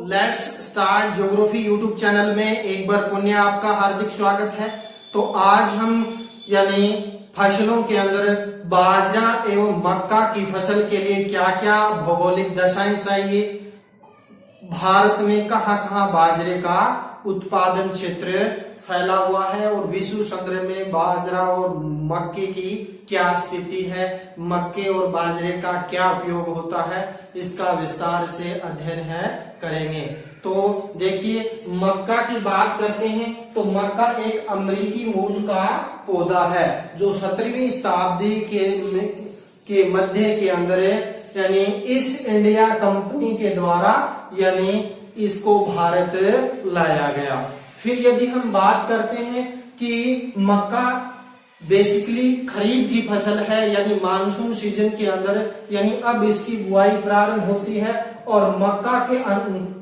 Let's start geography YouTube channel में एक बार पुनः आपका हार्दिक स्वागत है। तो आज हम यानी फसलों के अंदर बाजरा एवं मक्का की फसल के लिए क्या क्या भौगोलिक दशाएं चाहिए, भारत में कहां कहां बाजरे का उत्पादन क्षेत्र फैला हुआ है और विश्व संग्रह में बाजरा और मक्के की क्या स्थिति है, मक्के और बाजरे का क्या उपयोग होता है, इसका विस्तार से अध्ययन करेंगे। तो देखिए, मक्का की बात करते हैं तो मक्का एक अमेरिकी मूल का पौधा है जो 17वीं शताब्दी के मध्य के अंदर यानी ईस्ट इंडिया कंपनी के द्वारा यानी इसको भारत लाया गया। फिर यदि हम बात करते हैं कि मक्का बेसिकली खरीफ की फसल है यानी मानसून सीजन के अंदर यानी अब इसकी बुआई प्रारंभ होती है और मक्का के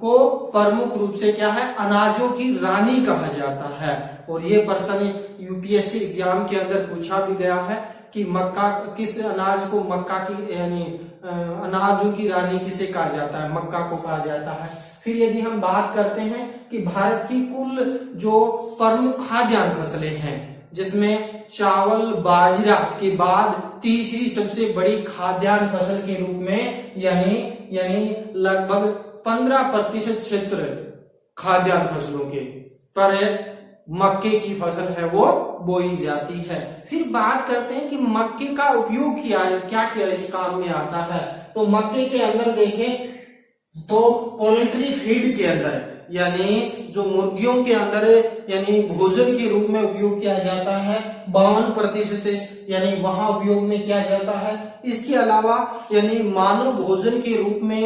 को प्रमुख रूप से क्या है, अनाजों की रानी कहा जाता है। और ये प्रश्न यूपीएससी एग्जाम के अंदर पूछा भी गया है कि मक्का किस अनाज को मक्का की यानी अनाजों की रानी किसे कहा जाता है, मक्का को कहा जाता है। फिर यदि हम बात करते हैं कि भारत की कुल जो प्रमुख खाद्यान्न फसलें हैं जिसमें चावल बाजरा के बाद तीसरी सबसे बड़ी खाद्यान्न फसल के रूप में यानी लगभग 15% क्षेत्र खाद्यान्न फसलों के पर मक्के की फसल है वो बोई जाती है। फिर बात करते हैं कि मक्के का उपयोग क्या काम में आता है। तो मक्के के अंदर देखें तो पोल्ट्री फीड के अंदर यानी जो मुर्गियों के अंदर यानी भोजन के रूप में उपयोग किया जाता है 52% यानी वहां उपयोग में किया जाता है। इसके अलावा यानी मानव भोजन के रूप में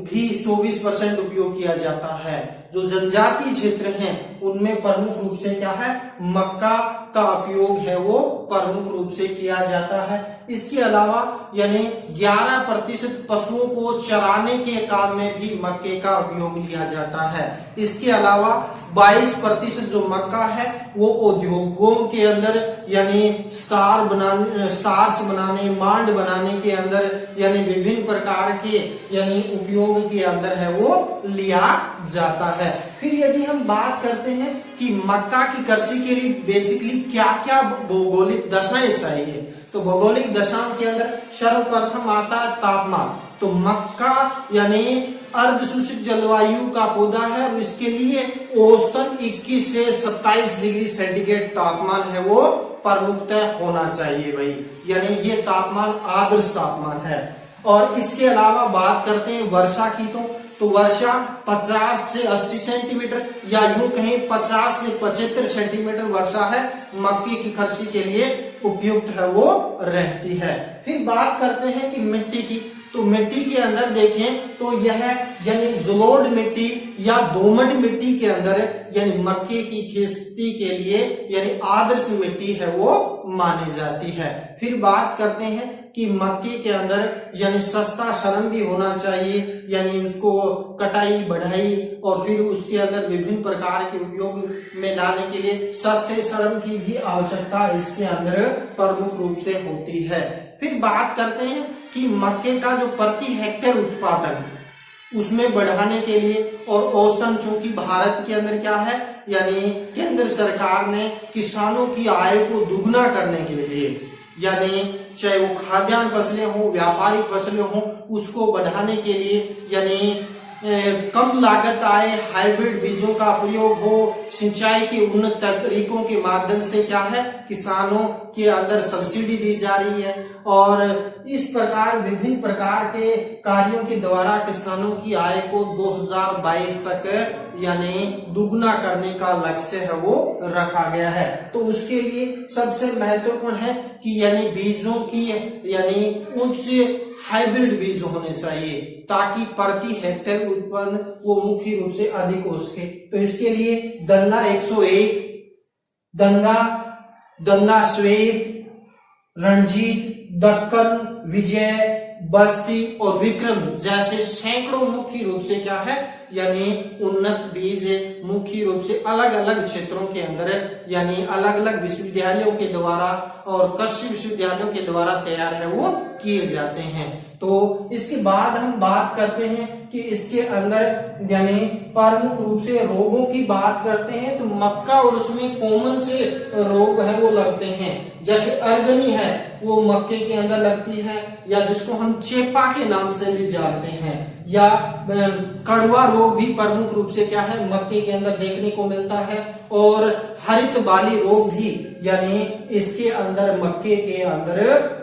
भी 24% उपयोग किया जाता है। जो जनजातीय क्षेत्र हैं उनमें प्रमुख रूप से क्या है, मक्का का उपयोग है वो प्रमुख रूप से किया जाता है। इसके अलावा यानी 11% पशुओं को चराने के काम में भी मक्के का उपयोग लिया जाता है। इसके अलावा 22% जो मक्का है वो उद्योगों के अंदर यानी स्टार्च बनाने मांड बनाने के अंदर यानी विभिन्न प्रकार के यानी उपयोग के अंदर है वो लिया जाता है। फिर यदि हम बात करते हैं कि मक्का की कृषि के लिए बेसिकली क्या क्या भौगोलिक दशाएं चाहिए, तो भौगोलिक दशाओं के अंदर सर्वप्रथम आता है तापमान। तो मक्का यानी अर्ध शुष्क जलवायु का पौधा है और इसके लिए औसतन 21 से 27 डिग्री सेंटीग्रेड तापमान है वो प्रमुखतः होना चाहिए भाई, यानी ये तापमान आदर्श तापमान है। और इसके अलावा बात करते हैं वर्षा की तो वर्षा 50 से 80 सेंटीमीटर या यूं कहें 50 से 75 सेंटीमीटर वर्षा है मक्के की कृषि के लिए उपयुक्त है वो रहती है। फिर बात करते हैं कि मिट्टी की, तो मिट्टी के अंदर देखें तो यह यानी जलोढ़ मिट्टी या दोमट मिट्टी के अंदर यानी मक्के की खेती के लिए यानी आदर्श मिट्टी है वो मानी जाती है। फिर बात करते हैं कि मक्के के अंदर यानी सस्ता श्रम भी होना चाहिए यानी उसको कटाई बढ़ाई और फिर उसके अंदर विभिन्न प्रकार के उपयोग में लाने के लिए सस्ते श्रम की भी आवश्यकता इसके अंदर प्रमुख रूप से होती है। फिर बात करते हैं कि मक्के का जो प्रति हेक्टेयर उत्पादन उसमें बढ़ाने के लिए और औसतन चूंकि भारत के अंदर क्या है यानी केंद्र सरकार ने किसानों की आय को दुगना करने के लिए यानी चाहे वो खाद्यान्न फसलें हो व्यापारिक फसलें हो उसको बढ़ाने के लिए यानी कम लागत आए हाइब्रिड बीजों का प्रयोग हो, सिंचाई के उन्नत तरीकों के माध्यम से क्या है किसानों के अंदर सब्सिडी दी जा रही है और इस प्रकार विभिन्न प्रकार के कार्यों के द्वारा किसानों की आय को 2022 तक यानी दुगना करने का लक्ष्य है वो रखा गया है। तो उसके लिए सबसे महत्वपूर्ण है कि यानी बीजों की यानी उच्च हाइब्रिड बीज होने चाहिए ताकि प्रति हेक्टेयर उत्पन्न वो मुख्य रूप से अधिक हो सके। तो इसके लिए गंगा 101, गंगा श्वेत, रणजीत, दक्कन, विजय, बस्ती और विक्रम जैसे सैकड़ों मुख्य रूप से क्या है यानी उन्नत बीज मुख्य रूप से अलग अलग क्षेत्रों के अंदर यानी अलग अलग विश्वविद्यालयों के द्वारा और कृषि विश्वविद्यालयों के द्वारा तैयार है वो किए जाते हैं। तो इसके बाद हम बात करते हैं कि इसके अंदर यानी प्रमुख रूप से रोगों की बात करते हैं तो मक्का और उसमें कॉमन से रोग है वो लगते हैं, जैसे अर्गनी है वो मक्के के अंदर लगती है, या जिसको हम चेपा के नाम से भी जानते हैं, या कड़वा रोग भी प्रमुख रूप से क्या है मक्के के अंदर देखने को मिलता है, और हरित बाली रोग भी यानी इसके अंदर मक्के के अंदर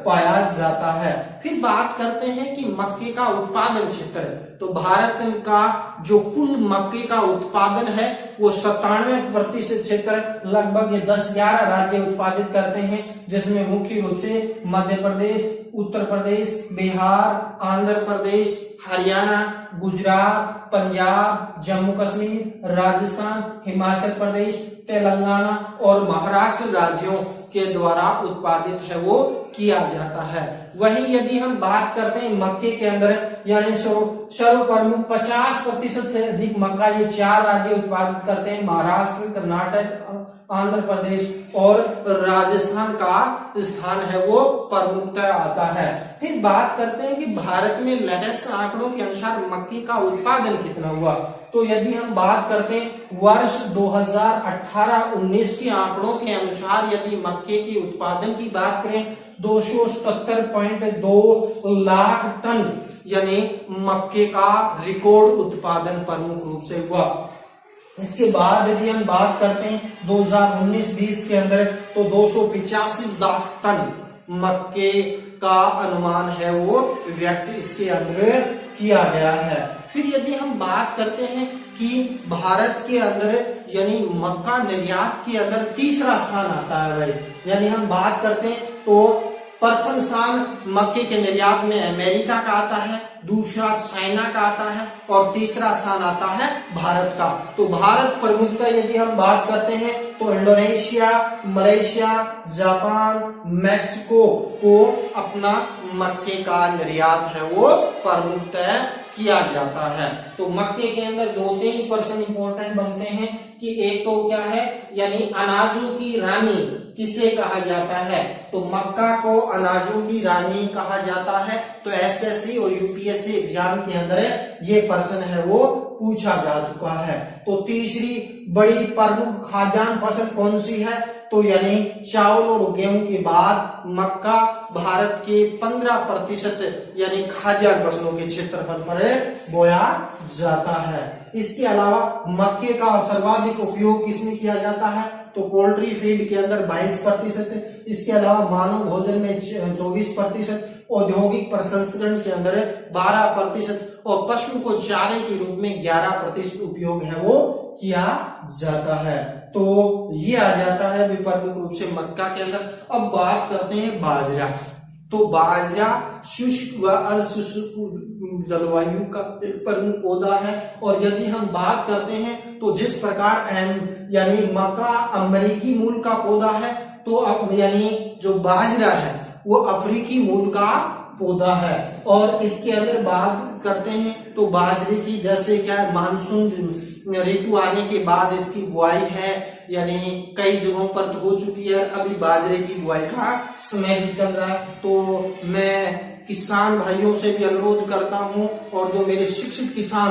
पाया जाता है। फिर बात करते हैं कि मक्के का उत्पादन क्षेत्र, तो भारत का जो कुल मक्के का उत्पादन है वो 97% क्षेत्र लगभग 10-11 राज्य उत्पादित करते हैं, जिसमें मुख्य रूप से मध्य प्रदेश, उत्तर प्रदेश, बिहार, आंध्र प्रदेश, हरियाणा, गुजरात, पंजाब, जम्मू कश्मीर, राजस्थान, हिमाचल प्रदेश, तेलंगाना और महाराष्ट्र राज्यों के द्वारा उत्पादित है वो किया जाता है। वहीं यदि हम बात करते हैं मक्के के अंदर यानी सर्वप्रमुख 50% से अधिक मक्का ये 4 राज्य उत्पादित करते हैं, महाराष्ट्र, कर्नाटक, आंध्र प्रदेश और राजस्थान का स्थान है वो प्रमुखता आता है। फिर बात करते हैं कि भारत में लेटेस्ट आंकड़ों के अनुसार मक्के का उत्पादन कितना हुआ, तो यदि हम बात करते हैं वर्ष 2018-19 के आंकड़ों के अनुसार यदि मक्के के उत्पादन की बात करें 277.2 लाख टन यानी मक्के का रिकॉर्ड उत्पादन प्रमुख रूप से हुआ। इसके बाद यदि हम बात करते हैं 2019-20 के अंदर तो 285 लाख टन मक्के का अनुमान है वो व्यक्त इसके अंदर किया गया है। फिर यदि हम बात करते हैं कि भारत के अंदर यानी मक्का निर्यात के अंदर तीसरा स्थान आता है भाई, यानी हम बात करते हैं तो प्रथम स्थान मक्के के निर्यात में अमेरिका का आता है, दूसरा चाइना का आता है और तीसरा स्थान आता है भारत का। तो भारत प्रमुखता यदि हम बात करते हैं तो इंडोनेशिया, मलेशिया, जापान, मैक्सिको को अपना मक्के का निर्यात है वो प्रमुखता किया जाता है। तो मक्के के अंदर 2-3 पर्सन इंपॉर्टेंट बनते हैं कि एक तो क्या है यानी अनाजों की रानी किसे कहा जाता है, तो मक्का को अनाजों की रानी कहा जाता है। तो एसएससी और यूपीएससी एग्जाम के अंदर ये पर्सन है वो पूछा जा चुका है। तो तीसरी बड़ी प्रमुख खाद्यान्न फसल कौन सी है, तो यानी चावल और गेहूं के बाद मक्का भारत के 15% यानी खाद्यान्न फसलों के क्षेत्रफल पर बोया जाता है। इसके अलावा मक्के का सर्वाधिक उपयोग किसमें किया जाता है, तो पोल्ट्री फीड के अंदर 22%, इसके अलावा मानव भोजन में 24%, औद्योगिक प्रसंस्करण के अंदर 12% और पशु को चारे के रूप में 11% उपयोग है वो किया जाता है। तो ये आ जाता है प्रमुख रूप से मक्का के अंदर। अब बात करते हैं बाजरा, तो बाजरा शुष्क व अशुष्क जलवायु का एक प्रमुख पौधा है। और यदि हम बात करते हैं तो जिस प्रकार यानी मक्का अमेरिकी मूल का पौधा है, तो अब यानी जो बाजरा है वो अफ्रीकी मूल का पौधा है। और इसके अंदर बात करते हैं तो बाजरे की जैसे क्या मानसून ऋतु आने के बाद इसकी बुआई है, यानी कई जगहों पर तो हो चुकी है, अभी बाजरे की बुआई का समय भी चल रहा है। तो मैं किसान भाइयों से भी अनुरोध करता हूं और जो मेरे शिक्षित किसान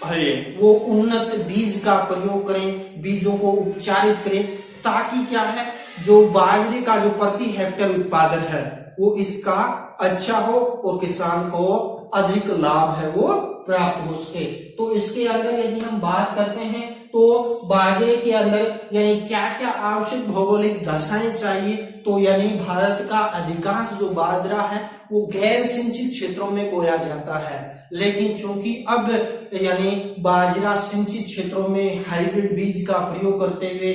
भाई वो उन्नत बीज का प्रयोग करें, बीजों को उपचारित करें, ताकि क्या है जो बाजरे का जो प्रति हेक्टेयर उत्पादन है वो इसका अच्छा हो और किसान को अधिक लाभ है वो प्राप्त हो सके। तो इसके अंदर यदि हम बात करते हैं तो बाजरे के अंदर यानी क्या क्या आवश्यक भौगोलिक दशाएं चाहिए, तो यानी भारत का अधिकांश जो बाजरा है वो गैर सिंचित क्षेत्रों में बोया जाता है, लेकिन चूंकि अब यानी बाजरा सिंचित क्षेत्रों में हाइब्रिड बीज का प्रयोग करते हुए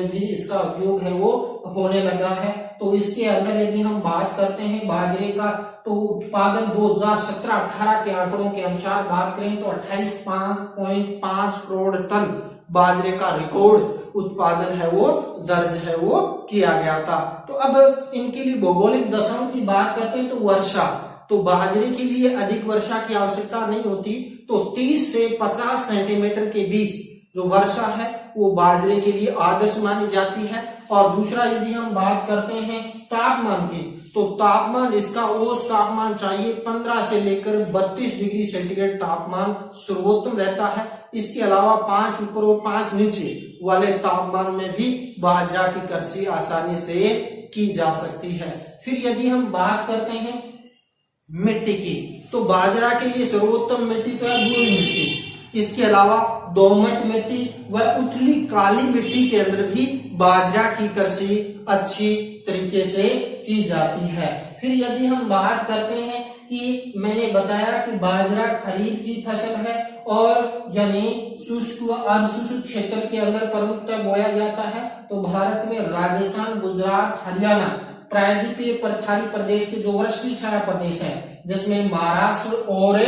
भी इसका उपयोग है वो होने लगा है। तो इसके अंदर यदि हम बात करते हैं बाजरे का, तो उत्पादन 2017-18 के आंकड़ों के अनुसार बात करें तो 28.5 करोड़ टन बाजरे का रिकॉर्ड उत्पादन है वो दर्ज है वो किया गया था। तो अब इनके लिए भौगोलिक दशाओं की बात करते हैं तो वर्षा, तो बाजरे के लिए अधिक वर्षा की आवश्यकता नहीं होती, तो 30 से 50 सेंटीमीटर के बीच जो वर्षा है वो बाजरे के लिए आदर्श मानी जाती है। और दूसरा यदि हम बात करते हैं तापमान की, तो तापमान इसका औसत तापमान चाहिए 15 से लेकर 32 डिग्री सेंटीग्रेड तापमान सर्वोत्तम रहता है। इसके अलावा 5 ऊपर और 5 नीचे वाले तापमान में भी बाजरा की कृषि आसानी से की जा सकती है। फिर यदि हम बात करते हैं मिट्टी की, तो बाजरा के लिए सर्वोत्तम मिट्टी तो है धूल मिट्टी। इसके अलावा दोमट मिट्टी व उथली काली मिट्टी के अंदर भी बाजरा की कृषि अच्छी तरीके से की जाती है। फिर यदि हम बात करते हैं कि मैंने बताया कि बाजरा खरीफ की फसल है और यानी शुष्क व अर्धशुष्क क्षेत्र के अंदर प्रमुखतः बोया जाता है। तो भारत में राजस्थान, गुजरात, हरियाणा, प्रायद्वीपीय पठारी प्रदेश के जो वृष्टि छाया प्रदेश है, जिसमें महाराष्ट्र और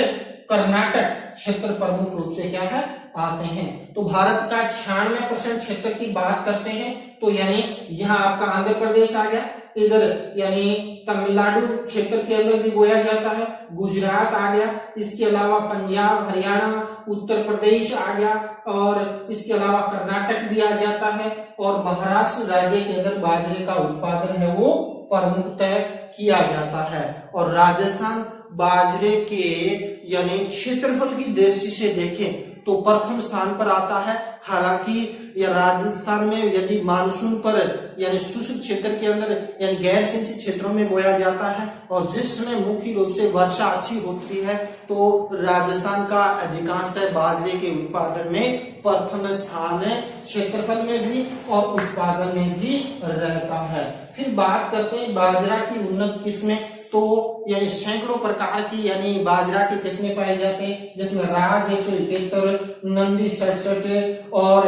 कर्नाटक क्षेत्र प्रमुख रूप से क्या है आते हैं। तो भारत का 96% क्षेत्र की बात करते हैं, तो यानी यहाँ आपका आंध्र प्रदेश आ गया, इधर यानी तमिलनाडु क्षेत्र के अंदर भी बोया जाता है, गुजरात आ गया, इसके अलावा पंजाब, हरियाणा, उत्तर प्रदेश आ गया, और इसके अलावा कर्नाटक भी आ जाता है, और महाराष्ट्र राज्य के अंदर बाजरे का उत्पादन है वो प्रमुखतः किया जाता है। और राजस्थान बाजरे के यानी क्षेत्रफल की दृष्टि से देखें तो प्रथम स्थान पर आता है। हालांकि यह राजस्थान में यदि मानसून पर यानी शुष्क क्षेत्र के अंदर यानी गैर सिंचित क्षेत्रों में बोया जाता है, और जिस समय मुख्य रूप से वर्षा अच्छी होती है, तो राजस्थान का अधिकांशतः बाजरे के उत्पादन में प्रथम स्थान है, क्षेत्रफल में भी और उत्पादन में भी रहता है। फिर बात करते हैं बाजरा की उन्नत किस्में, तो यानी सैकड़ों प्रकार की यानी बाजरा की किस्में पाई जाती हैं, जिसमें राज 171, नंदी 67 और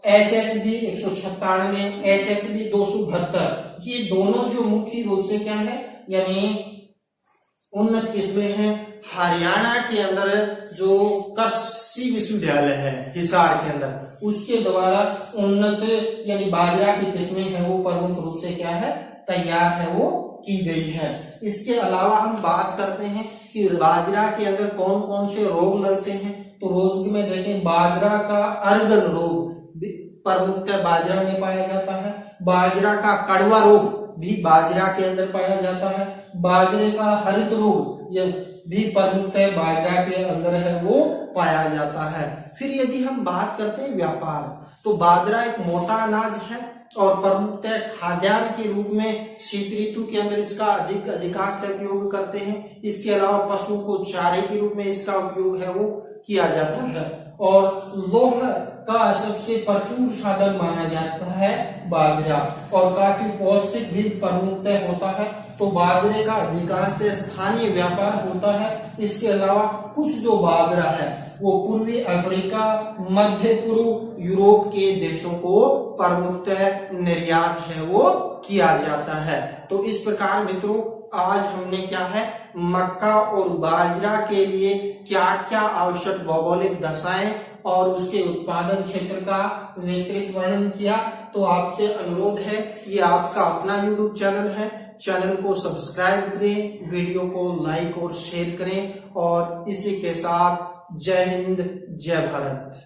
HSB 197, HSB 272, ये दोनों जो मुख्य रूप से क्या है यानी उन्नत किस्में हैं। हरियाणा के अंदर जो कृषि विश्वविद्यालय है हिसार के अंदर, उसके द्वारा उन्नत यानी बाजरा की किस्में हैं वो प्रमुख रूप से क्या है तैयार है वो की गई है। इसके अलावा हम बात करते हैं कि बाजरा के अंदर कौन कौन से रोग लगते हैं, तो रोग में देखें बाजरा का अर्गन रोग प्रमुखतः बाजरा में पाया जाता है, बाजरा का कड़वा रोग भी बाजरा के अंदर पाया जाता है, बाजरे का हरित रोग यह भी प्रमुखतः बाजरा के अंदर है वो पाया जाता है। फिर यदि हम बात करते हैं व्यापार, तो बाजरा एक मोटा अनाज है और प्रमुखतः खाद्यान्न के रूप में शीत ऋतु के अंदर इसका अधिकांशतः उपयोग करते हैं। इसके अलावा पशुओं को चारे के रूप में इसका उपयोग है वो किया जाता है, और लौह का सबसे प्रचुर साधन माना जाता है बाजरा, और काफी पौष्टिक भी प्रमुखतः होता है। तो बाजरे का अधिकांशतः स्थानीय व्यापार होता है। इसके अलावा कुछ जो बाजरा है वो पूर्वी अफ्रीका, मध्य पूर्व यूरोप के देशों को प्रमुखतः निर्यात है वो किया जाता है। तो इस प्रकार मित्रों आज हमने क्या है मक्का और बाजरा के लिए क्या क्या आवश्यक भौगोलिक दशाएं और उसके उत्पादन क्षेत्र का विस्तृत वर्णन किया। तो आपसे अनुरोध है, ये आपका अपना YouTube चैनल है, चैनल को सब्सक्राइब करें, वीडियो को लाइक और शेयर करें, और इसी के साथ जय हिंद, जय भारत।